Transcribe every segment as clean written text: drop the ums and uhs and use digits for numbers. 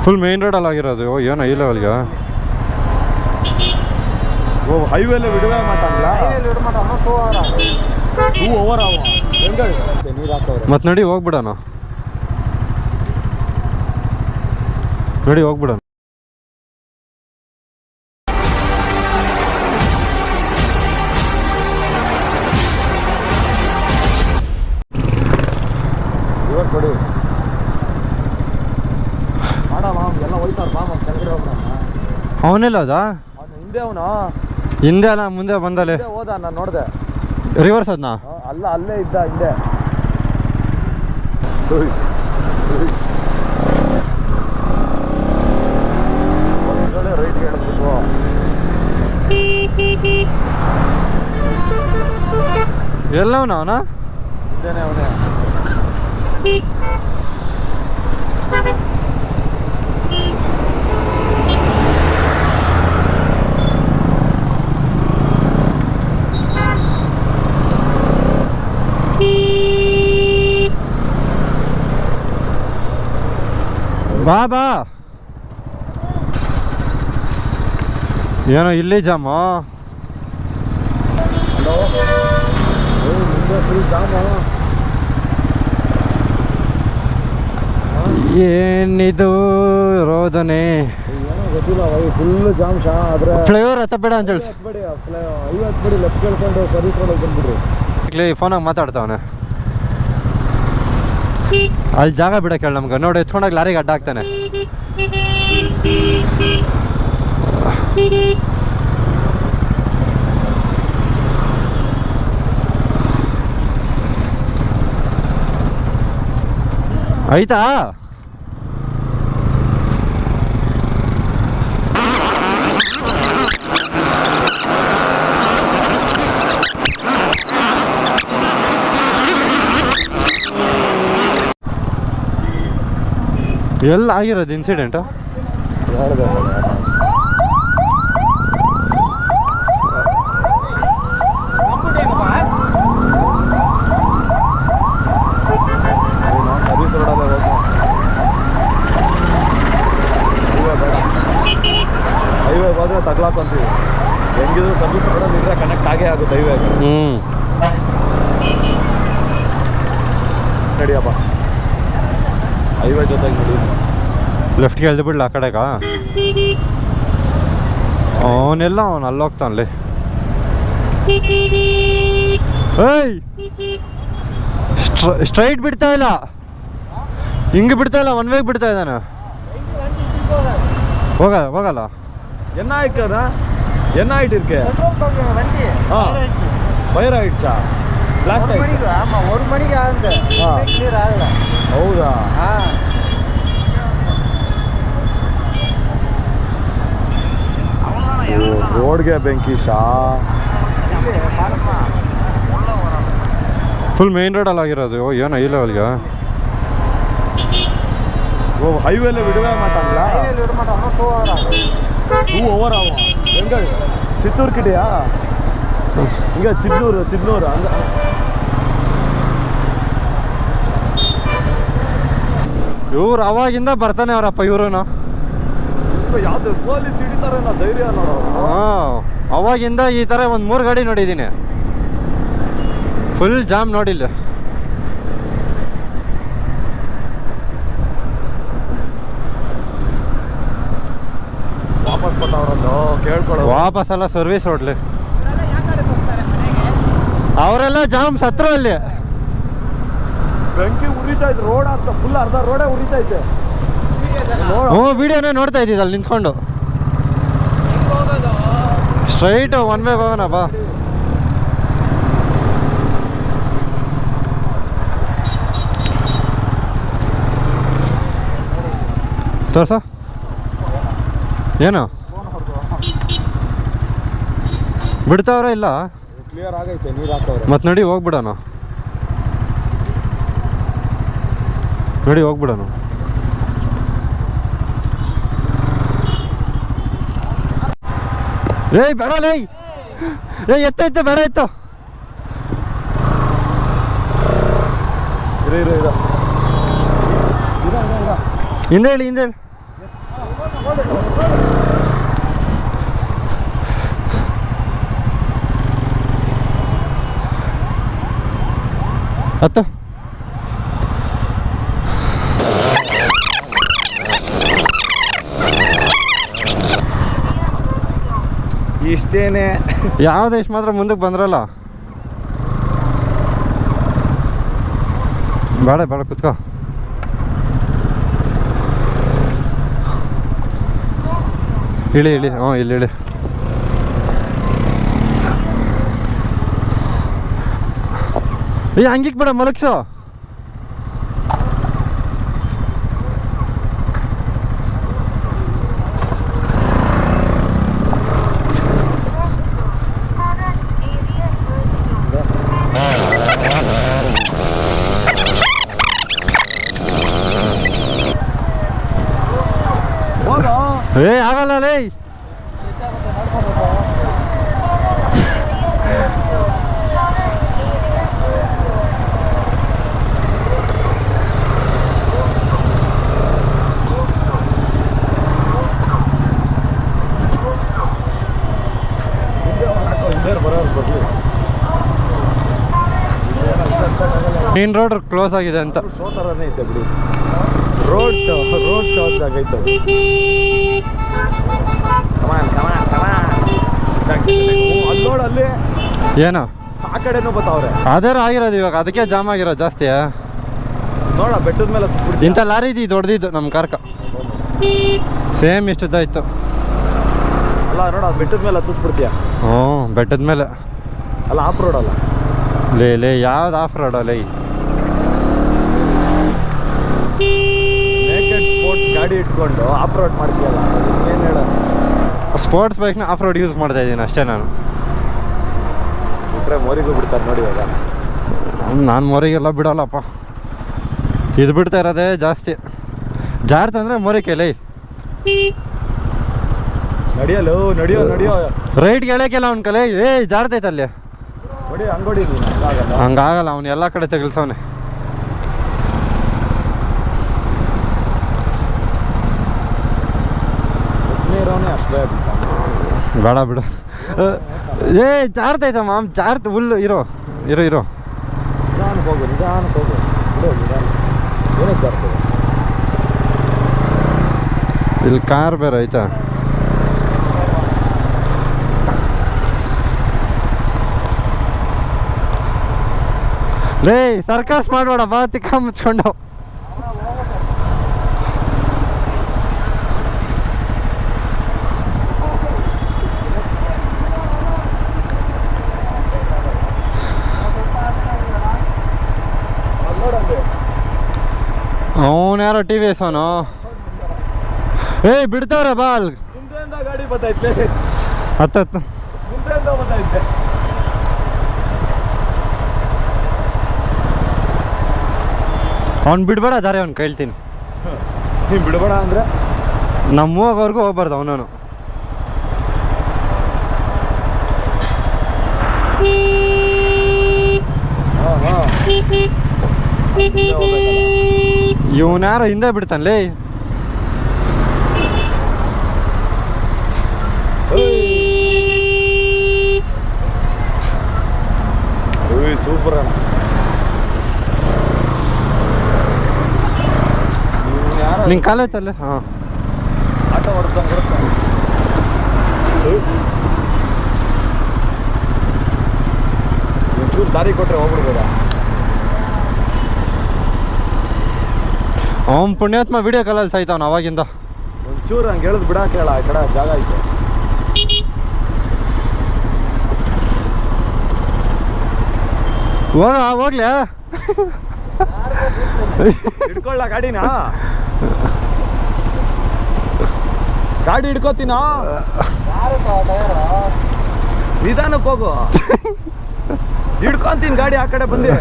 Full main ರೋಡಲ್ಲಿ ಆಗಿರೋದು ಏನೋ ಈ ಲೆವೆಲ್ಗೆ वो हाईवे ले विडवे माटांगला हाईवे ले विड माटांगला 2 hour आवा ಹೆಂಗ ನೀರು ಹಾಕವ್ರೆ ಮತ್ತೆ ನಡಿ ಹೋಗ್ಬಿಡೋಣ ನಡಿ ಹೋಗ್ಬಿಡೋಣ ಇವತ್ತು ನೋಡಿ ಮಾಡಲ್ಲ ಎಲ್ಲ ಹೋಯ್ತಾರ ಬಾ ಕೆಳಗಡೆ ಹೋಗೋಣ ಅವನೆಲ್ಲ ಅದಾ ಹಿಂದೆ ಅವನು ಹಿಂದೆ ಅಲ್ಲ ಮುಂದೆ ಬಂದಲೆ ಹೋದ ನಾನು ನೋಡಿದೆ ರಿವರ್ಸ್ ಅದನ್ನ ಅಲ್ಲ ಅಲ್ಲೇ ಇದ್ದ ಹಿಂದೆ ಒಂದೊಳ್ಳೆ ರೈಟ್ ಹೇಳಿದ್ಬಿಟ್ಟು ಎಲ್ಲವನ ಅವನ ಹಿಂದೆನೇ ಅವನೇ ಬಾ ಬಾ ಏನೋ ಇಲ್ಲಿ ಜಾಮ ಹಲೋ ಫುಲ್ ಜಾಮ ಏನಿದು ರೋದನೆ ಏನೋ ಗೊತ್ತಿಲ್ಲ ಫುಲ್ ಜಾಮ್ ಶಾ ಆದ್ರೆ ಫ್ಲೈಓವರ್ ಹತ್ತಬೇಡ ಅಂತ ಹೇಳಿ ಹತ್ಬೇಡಿ 50 ಬಿಡಿ ಲೆಫ್ಟ್ ಕೇಳ್ಕೊಂಡು ಸರ್ವಿಸ್ ರೋಡಲ್ಲಿ ಬಂದ್ಬಿಡ್ರಿ ಫೋನಾಗ ಮಾತಾಡ್ತಾವನೆ ಅಲ್ಲಿ ಜಾಗ ಬಿಡಕ್ಕೆ ಹೇಳಿ ನಮ್ಗೆ ನೋಡಿ ಎತ್ಕೊಂಡಾಗ ಲಾರಿಗೆ ಅಡ್ಡ ಹಾಕ್ತಾನೆ ಆಯ್ತಾ ಎಲ್ಲ ಆಗಿರೋದು ಇನ್ಸಿಡೆಂಟು ಸರ್ವಿಸ್ ರೋಡಲ್ಲೇ ಹೈವೇ ಹೋದ್ರೆ ತಗ್ಲಾಕೊಂತೀವಿ ಹೆಂಗಿದ್ರು ಸರ್ವಿಸ್ ರೋಡಲ್ಲಿ ಇದ್ರೆ ಕನೆಕ್ಟ್ ಆಗೇ ಆಗುತ್ತೆ ಹೈವೇಗೆ ನಡಿಯಪ್ಪ ಹೈವೇ ಜೊತೆಗೆ ನೋಡಿ ಲೆಫ್ಟ್ಗೆ ಎಳ್ದು ಬಿಡ್ಲ ಆ ಕಡೆಗ ಅವನೆಲ್ಲ ಅವನು ಅಲ್ಲೋಗ್ತಾನಲ್ಲಿ ಏಯ್ ಸ್ಟ್ರೈಟ್ ಬಿಡ್ತಾ ಇಲ್ಲ ಹಿಂಗೆ ಬಿಡ್ತಾ ಇಲ್ಲ ಒನ್ ವೇಗ್ ಬಿಡ್ತಾ ಇದ್ದಾನೆ ಹೋಗಲ್ಲ என்ன ஆயிடுறா என்ன ஆயிட்டு இருக்கு வண்டி ஃபயர் ஆயிடுச்சா பிளாஸ்ட் ஆயிடுச்சு ஆமா 1 மணிக்கு ஆகுது கிளியர் ஆகல ಹೌದಾ ರೋಡ್ಗೆ ಬೆಂಕಿ ಶಾ ಫುಲ್ ಮೇನ್ ರೋಡಲ್ಲಿ ಆಗಿರೋದು ಏನೋ ಈ ಲೆವೆಲ್ಗೆ वो हाईवे ले विडवे माटांगला हाईवे ले विड माटांगला 2 hour आवा ಹೆಂಗ ಚಿತ್ತೂರು ಕಿಡಿಯಾ ಈಗ ಚಿದ್ನೂರು ಹಂಗ ಇವ್ರು ಅವಾಗಿಂದ ಬರ್ತಾನೆ ಅವರಪ್ಪ ಇವ್ರೂನು ಯಾವ್ದು ಪೊಲೀಸ್ ಹಿಡಿತಾರೆ ನಾ ಧೈರ್ಯ ನೋಡೋ ಅವಾಗಿಂದ ಈ ಥರ ಒಂದು 3 ಗಾಡಿ ನೋಡಿದ್ದೀನಿ ಫುಲ್ ಜಾಮ್ ನೋಡಿಲ್ಲ ವಾಪಸ್ ಕೊಟ್ಟವ್ರೊಂದು ಕೇಳ್ಕೊಳ್ಳೋ ವಾಪಸ್ ಎಲ್ಲ ಸರ್ವಿಸ್ ಹೊಡ್ಲಿ ಅವರೆಲ್ಲ ಜಾಮ್ ಸತ್ರು ಅಲ್ಲಿ ಬೆಂಕಿ ಉರಿತೈತೆ ರೋಡ್ ಅಂತ ಫುಲ್ ಅರ್ಧ ರೋಡೇ ಉರಿತೈತೆ ಹ್ಞೂ ವಿಡಿಯೋನೇ ನೋಡ್ತಾ ಇದ್ದಿದ್ದು ಅಲ್ಲಿ ನಿಂತ್ಕೊಂಡು ಸ್ಟ್ರೈಟ್ ಒನ್ ವೇ ಹೋಗೋಣ ಬಾ ತೋರ್ಸ ಏನು ಬಿಡ್ತಾವ್ರ ಇಲ್ಲ ಕ್ಲಿಯರ್ ಆಗೈತೆ ನೀರು ಹಾಕವ್ರೆ ಮತ್ತೆ ನಡಿ ಹೋಗ್ಬಿಡೋಣ ಏಯ್ ಬೇಡ ಎತ್ತ ಬೇಡ ಇತ್ತು ಹಿಂದೆ ಹೇಳಿ ಹತ್ತು ಇಷ್ಟೇನೆ. ಯಾವ್ದು ಇಷ್ಟು ಮಾತ್ರ ಮುಂದಕ್ಕೆ ಬಂದ್ರಲ್ಲ. ಬೇಡ ಬೇಡ ಕುತ್ಕೋ. ಇಳಿ ಇಳಿ. ಹ್ಞೂ ಇಲ್ಲಿ ಇಳಿ. ಹಂಗಿಕ್ ಬೇಡ ಮಲಗ್ಸೋ. ಏ ಆಗಲ್ಲ ಲೇ. ಮೇನ್ ರೋಡ್ ಕ್ಲೋಸ್ ಆಗಿದೆ ಅಂತ. ಶೋ ಥರನೇ ಐತೆ ಬಿಡಿ. ರೋಡ್ ಶೋ ಆಗೈತೆ. ಅಲ್ಲಿ ನೋಡು, ಅಲ್ಲಿ ಏನೋ ಆ ಕಡೆನೂ ಬರ್ತಾವ್ರೆ. ಅದೇರ ಆಗಿರೋದು ಇವಾಗ, ಅದಕ್ಕೆ ಜಾಮ್ ಆಗಿರೋದು ಜಾಸ್ತಿ. ನೋಡ ಬೆಟ್ಟದ ಮೇಲೆ ಇಂಥ ಲಾರಿ ಇದ್ದು ದೊಡ್ಡದಿದ್ದು ನಮ್ಮ ಕಾರ್ಕ ಸೇಮ್ ಇಷ್ಟುದ್ದಾಯ್ತು. ಅಲ್ಲ ನೋಡ ಬೆಟ್ಟದ ಮೇಲೆ ಹತ್ತಿಸ್ಬಿಡ್ತೀಯ. ಹ್ಞೂ ಬೆಟ್ಟದ ಮೇಲೆ ಅಲ್ಲ, ಆಫ್ ರೋಡ್ ಅಲ್ಲ ಲೇ ಯಾವ್ದು ಆಫ್ ರೋಡ್ ಅಲ್ಲ. ನೇಕೆಡ್ ಸ್ಪೋರ್ಟ್ಸ್ ಗಾಡಿ ಇಟ್ಕೊಂಡು ಆಫ್ ರೋಡ್ ಮಾಡ್ತೀಯಲ್ಲ, ಏನು ಹೇಳ. ಸ್ಪೋರ್ಟ್ಸ್ ಬೈಕ್ನ ಆಫ್ ರೋಡ್ ಯೂಸ್ ಮಾಡ್ತಾ ಇದ್ದೀನಿ ಅಷ್ಟೇ ನಾನು. ಬಿಟ್ರೆ ಮೋರಿಗೂ ಬಿಡ್ತಾರೆ ನೋಡಿ ಇವಾಗ. ನಾನು ಮೋರಿಗೆಲ್ಲ ಬಿಡೋಲ್ಲಪ್ಪ, ಇದು ಬಿಡ್ತಾ ಇರೋದೇ ಜಾಸ್ತಿ. ಜಾರ್ತಂದ್ರೆ ಮೋರಿಕೆ ಲೈ. ನಡಿಯಲು ನಡಿಯೋ ನಡಿಯೋ ರೈಟ್ಗೆ ಎಳೆಕೆಲ್ಲ ಅವ್ನ ಕಲೆ. ಏ ಜಾರ್ತೈತೆ ಅಲ್ಲಿ ನೋಡಿ, ಹಂಗೋಡಿ ಹಂಗಾಗಲ್ಲ. ಅವ್ನು ಎಲ್ಲ ಕಡೆ ತಗಲ್ಸವನೆ. ನೀರವನೇ ಅಷ್ಟೇ ಬೇಡ ಬಿಡು. ಏ ಜಾರ್ತೈತಮ್ಮ, ಜಾರ್ತ ಹುಲ್ಲು. ಇರೋ ಇರೋ ಇರೋ. ನಿಧಾನಕ್ಕೆ ಹೋಗು, ನಿಧಾನಕ್ಕೆ ಹೋಗು. ಬಿಡು ನಿಧಾನ. ಏನೇ ಜಾರ್ತದೆ ಇಲ್ಲಿ ಕಾರ್ ಬೇರೆ ಆಯ್ತಾ. ಲೇ ಸರ್ಕಸ್ ಮಾಡಬೇಡ ಬಾ, ತಿಕ್ಕ ಮುಚ್ಕೊಂಡು. ಅವನು ಯಾರೋ ಟಿ ವಿ ಎಸ್ ಅವನು. ಏಯ್ ಬಿಡ್ತಾವ್ರೆ ಬಾ. ಅಲ್ಲಿ ಮುಂದೆಯಿಂದ ಗಾಡಿ ಬರ್ತೈತೆ. ಹತ್ತು ಮುಂದೆಯಿಂದ ಬರ್ತೈತೆ. ಅವ್ನು ಬಿಡಬೇಡ ದಾರಿ, ಅವ್ನು ಕೇಳ್ತೀನಿ. ನೀವು ಬಿಡಬೇಡ ಅಂದರೆ ನಮ್ಮ ಹೋಗೋವರೆಗೂ ಹೋಗ್ಬಾರ್ದು ಅವನು. ಇವನು ಯಾರೋ ಹಿಂದೆ ಬಿಡ್ತಾನಲೇ. ಸೂಪರ್ ಅಣ್ಣ. ನಿಂಗೆ ಕಾಲೇಜಲ್ಲೇ. ಹಾಂ ಆಟೋ ಓಡಿಸ್ತಾನೆ. ಒಂಚೂರು ದಾರಿ ಕೊಟ್ಟರೆ ಹೋಗ್ಬಿಡ್ಬೋದ. ಅವನು ಪುಣ್ಯಾತ್ಮ ವಿಡಿಯೋ ಕಾಲಲ್ಲಿ ಸಾಯ್ತಾವನು ಅವಾಗಿಂದ. ಒಂಚೂರು ಹಂಗೆ ಹೇಳಿದ್ ಬಿಡಾಕ ಹೇಳ, ಆ ಕಡೆ ಜಾಗ ಐತೆ. ಹೋಗ್ಲಾ ಹಿಡ್ಕೊಳ್ಳ ಗಾಡಿನ. ಗಾಡಿ ಹಿಡ್ಕೋತೀನ. ನಿಧಾನಕ್ಕೆ ಹೋಗು. ಹಿಡ್ಕೊಂತೀನಿ ಗಾಡಿ ಆ ಕಡೆ ಬಂದಿ.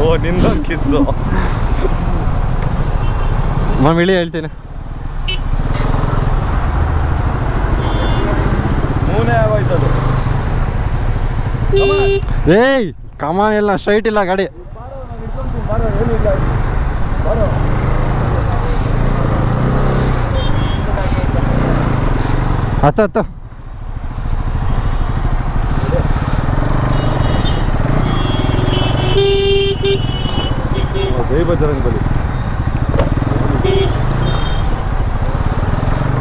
ಓ ನಿಂದೊಂದು ಕಿಸ್ಸು. ಮಾಮಿಳಿ ಹೇಳ್ತೀನಿ. ಏಯ್ ಕಮಾನ್ ಇಲ್ಲ ಸ್ಟ್ರೈಟ್ ಇಲ್ಲ ಗಾಡಿ. ಹತ್ತು ಜೈ ಬಜರಂಗ್ ಬಲಿ.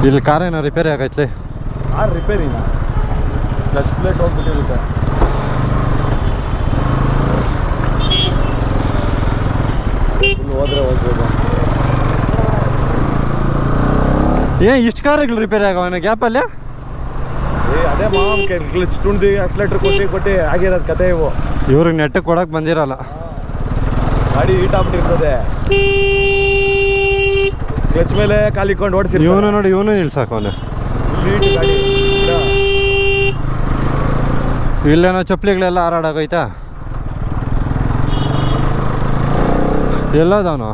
ಇಲ್ಲಿ ಕಾರ್ ಏನೋ ರಿಪೇರಿ ಆಗೈತ್ಲಿ. ಕಾರ್ ರಿಪೇರಿನಾ? ಕ್ಲಚ್ ಪ್ಲೇಟ್ ಹೋಗ್ಬಿಟ್ಟಿರುತ್ತೆ. ಹೋದ್ರೆ ಹೋಗ್ಬೋದು. ಇಷ್ಟು ಕಾರ್ಗಳು ರಿಪೇರಿ ಆಗವನ ಗ್ಯಾಪಲ್ಲಿ? ಅದೇ ಮಾಮ್ ಕ್ಲಚ್ ತುಂಡಿ ಆಕ್ಸಿಲೇಟರ್ ಕೊಟ್ಟು ಆಗಿರೋದು ಕತೆ ಇವು. ಇವ್ರಿಗೆ ನೆಟ್ಟಗೆ ಕೊಡಕ್ಕೆ ಬಂದಿರಲ್ಲ. ಗಾಡಿ ಹೀಟ್ ಆಗ್ಬಿಟ್ಟಿರ್ತದೆ. ಕ್ಲಚ್ ಮೇಲೆ ಕಾಲಿಕೊಂಡು ಓಡಿಸಿ. ಇವನು ನೋಡಿ, ಇವನು ನಿಲ್ಸಾಕವನೆ. ಗಾಡಿ ಇಲ್ಲೇನೋ ಚಪ್ಪಲಿಗಳೆಲ್ಲ ಹಾರಾಡಾಗೈತಾ? ಎಲ್ಲದವನು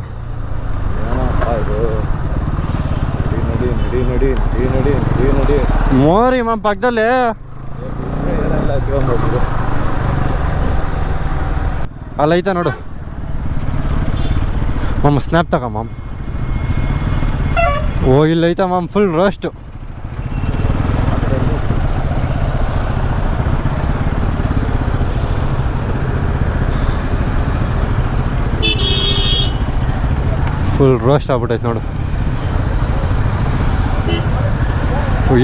ನಡಿ ಮೋರಿ ಮಾಮ್ ಪಕ್ಕದಲ್ಲಿ. ಅಲ್ಲ ಐತಾ ನೋಡು ಮಾಮ್, ಸ್ನ್ಯಾಪ್ ತಗ ಮಾಮ್. ಓ ಇಲ್ಲ ಐತಾ ಮಾಮ್, ಫುಲ್ ರೋಸ್ಟು. ಫುಲ್ ರೋಸ್ಟ್ ಆಗ್ಬಿಟ್ಟೈತೆ ನೋಡು.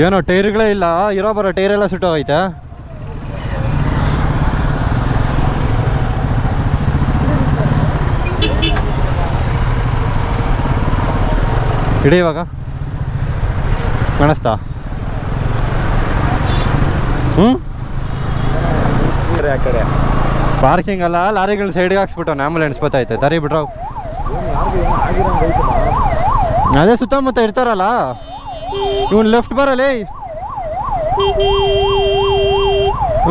ಏನೋ ಟೈರ್ಗಳೇ ಇಲ್ಲ, ಇರೋ ಬರೋ ಟೈರೆಲ್ಲ ಸುಟ್ಟೋಗೈತೆ. ಇಡೀ ಇವಾಗ ಕಾಣಿಸ್ತಾ? ಆ ಕಡೆ ಪಾರ್ಕಿಂಗ್ ಅಲ್ಲ, ಲಾರಿಗಳು ಸೈಡ್ಗೆ ಹಾಕ್ಸ್ಬಿಟ್ಟು ಆ್ಯಂಬುಲೆನ್ಸ್ ಬತ್ತೈತೆ. ತರಿ ಬಿಟ್ರು ಅದೇ ಸುತ್ತಮುತ್ತ ಇರ್ತಾರಲ್ಲ. ಇವನು ಲೆಫ್ಟ್ ಬರಲ್ಲ.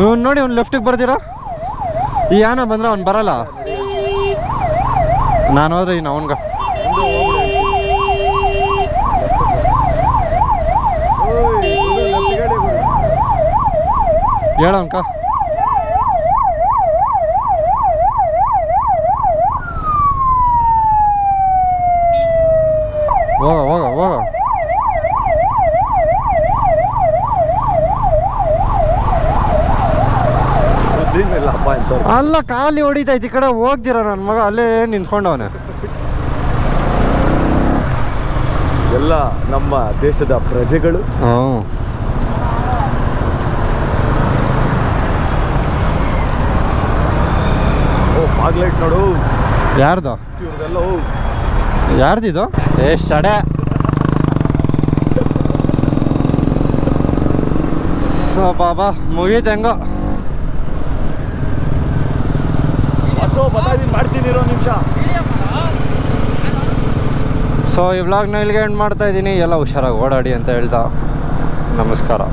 ಇವನು ನೋಡಿ, ಅವ್ನು ಲೆಫ್ಟಿಗೆ ಬರ್ದಿರ. ಈ ಯಾನ ಬಂದ್ರೆ ಅವ್ನು ಬರಲ್ಲ. ನಾನು ಹೋದ್ರೆ ಇನ್ನು ಅವನ್ಗ ಹೇಳೋನ್ಕ. ಹೋಗ ಅಲ್ಲ, ಖಾಲಿ ಹೊಡಿತೈತಿ. ಈ ಕಡೆ ಹೋಗ್ದಿರ ನನ್ನ ಮಗ ಅಲ್ಲೇ ನಿಂತ್ಕೊಂಡವನೆ. ಎಲ್ಲ ನಮ್ಮ ದೇಶದ ಪ್ರಜೆಗಳು. ಫ್ಲಾಗ್ಲೈಟ್ ನೋಡು. ಯಾರ್ದು? ಇವ್ರದೆಲ್ಲ ಯಾರ್ದಿದು? ಸಡೆ ಸೊ ಬಾಬಾ ಮುಗೀತು ಹೆಂಗೋ. ಮಾಡ್ತೀನಿ ಇರೋ ನಿಮಿಷ. ಸೊ ಈ ವ್ಲಾಗ್ನ ಇಲ್ಲಿಗೆ ಎಂಡ್ ಮಾಡ್ತಾ ಇದ್ದೀನಿ. ಎಲ್ಲ ಹುಷಾರಾಗಿ ಓಡಾಡಿ ಅಂತ ಹೇಳ್ತಾ ನಮಸ್ಕಾರ.